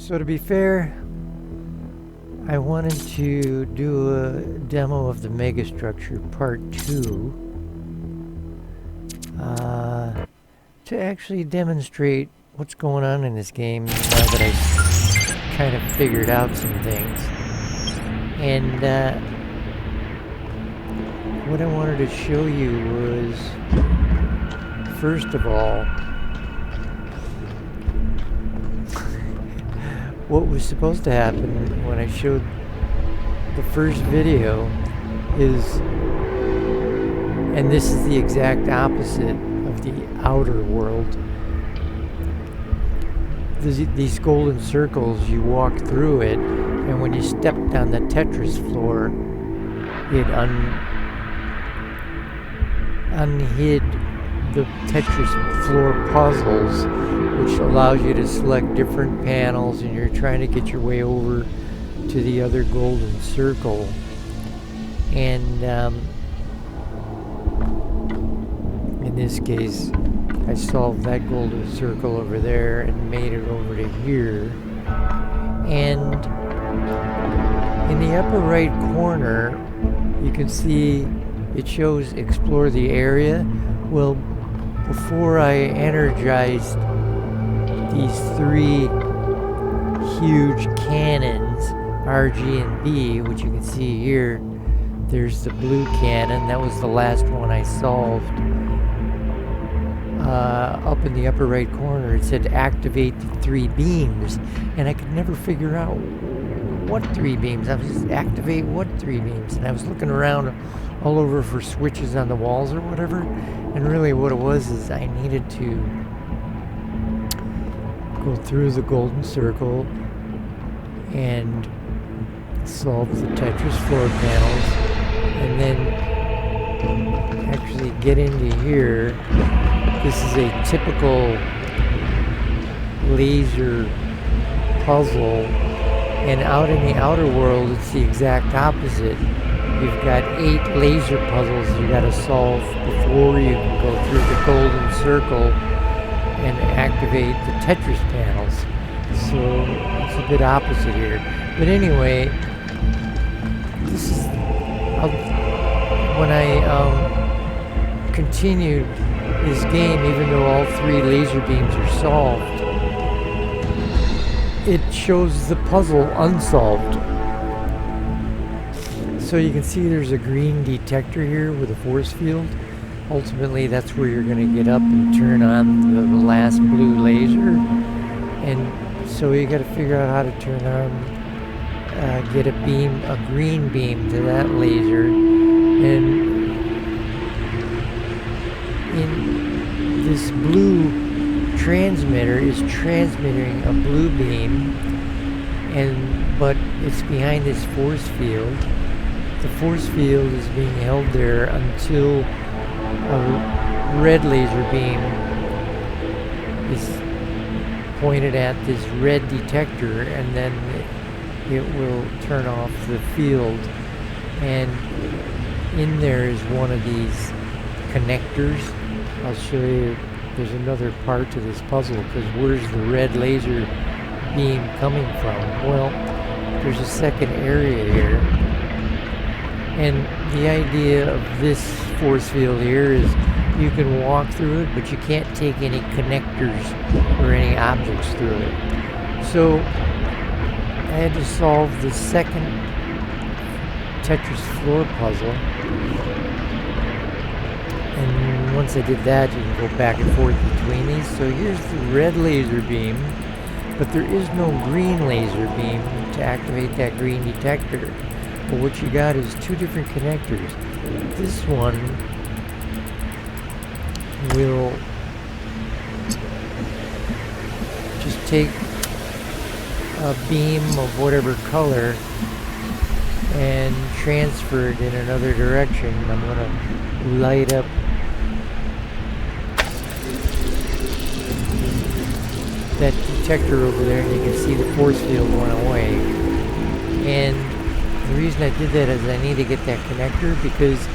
So to be fair, I wanted to do a demo of the MegaStructure Part 2 to actually demonstrate what's going on in this game now that I kind of figured out some things. And what I wanted to show you was, first of all, what was supposed to happen when I showed the first video is, and this is the exact opposite of the outer world. These golden circles, you walk through it, and when you stepped on the Tetris floor, it unhid the Tetris floor puzzles, which allows you to select different panels, and you're trying to get your way over to the other golden circle. And in this case, I solved that golden circle over there and made it over to here. And in the upper right corner, you can see it shows explore the area. Well, before I energized these three huge cannons, R, G, and B, which you can see here, there's the blue cannon. That was the last one I solved. Up in the upper right corner, it said activate the three beams, and I could never figure out what three beams. I was just activate what three beams, and I was looking around all over for switches on the walls or whatever, and really what it was is I needed to go through the golden circle and solve the Tetris floor panels, and then actually get into here. This is a typical laser puzzle, and out in the outer world it's the exact opposite. You've got 8 laser puzzles you got to solve before you can go through the golden circle and activate the Tetris panels. So it's a bit opposite here. But anyway, this is when I continued this game, even though all 3 laser beams are solved, it shows the puzzle unsolved. So you can see there's a green detector here with a force field. Ultimately, that's where you're going to get up and turn on the last blue laser. And so you got to figure out how to turn on, get a green beam to that laser. And in this blue transmitter is transmitting a blue beam, but it's behind this force field. The force field is being held there until a red laser beam is pointed at this red detector, and then it will turn off the field. And in there is one of these connectors. I'll show you. There's another part to this puzzle, because where's the red laser beam coming from? Well, there's a second area here. And the idea of this force field here is you can walk through it, but you can't take any connectors or any objects through it. So I had to solve the second Tetris floor puzzle. And once I did that, you can go back and forth between these. So here's the red laser beam, but there is no green laser beam to activate that green detector. But what you got is 2 different connectors. This one will just take a beam of whatever color and transfer it in another direction. I'm going to light up that detector over there, and you can see the force field went away. And the reason I did that is I need to get that connector, because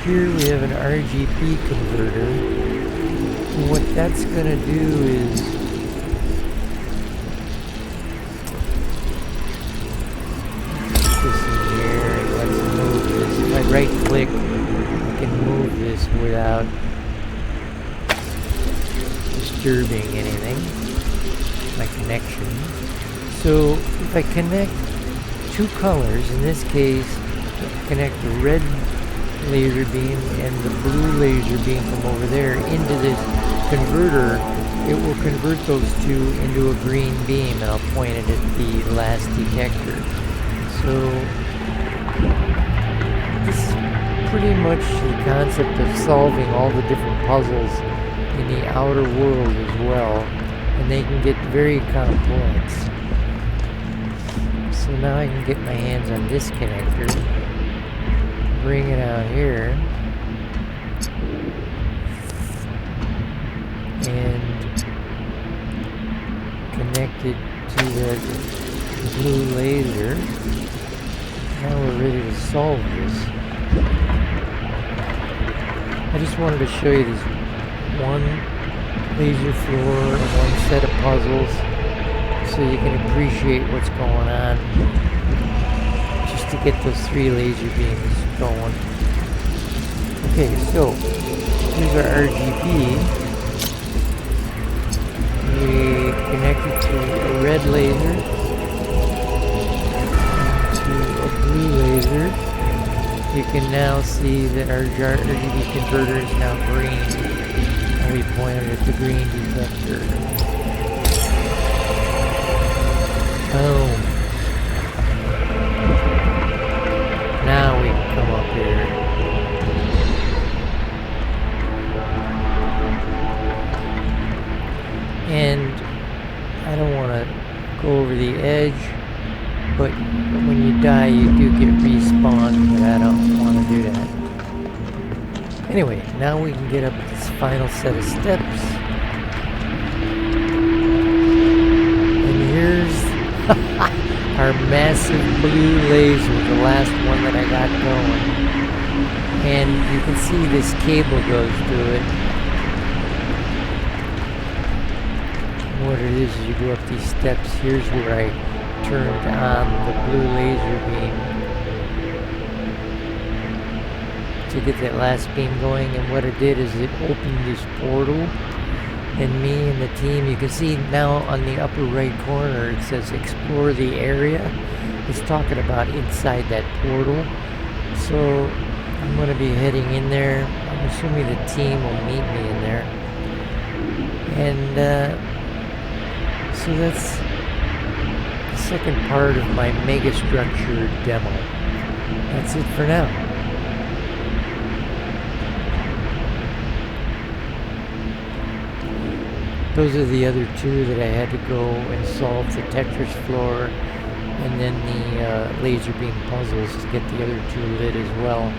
here we have an RGB converter. And what that's going to do is disturbing anything, my connection. So if I connect two colors, in this case, connect the red laser beam and the blue laser beam from over there into this converter, it will convert those two into a green beam, and I'll point it at the last detector. So this is pretty much the concept of solving all the different puzzles in the outer world as well, and they can get very complex. So now I can get my hands on this connector, bring it out here, and connect it to the blue laser. Now we're ready to solve this. I just wanted to show you this one laser floor, one set of puzzles, so you can appreciate what's going on, just to get those three laser beams going. Okay, so here's our RGB. We connect it to a red laser, to a blue laser. You can now see that our RGB converter is now green, and we pointed at the green detector. Boom. Now we can come up here. And I don't want to go over the edge, but when you die you do get respawned, but I don't want to do that. Anyway, now we can get up this final set of steps. And here's our massive blue laser, the last one that I got going. And you can see this cable goes through it. What it is you go up these steps. Here's where I turned on the blue laser beam to get that last beam going, and what it did is it opened this portal, and me and the team, you can see now on the upper right corner it says explore the area. It's talking about inside that portal. So I'm going to be heading in there. I'm assuming the team will meet me in there, and so that's the second part of my MegaStructure demo. That's it for now. Those are the other two that I had to go and solve the Tetris floor, and then the laser beam puzzles to get the other two lit as well.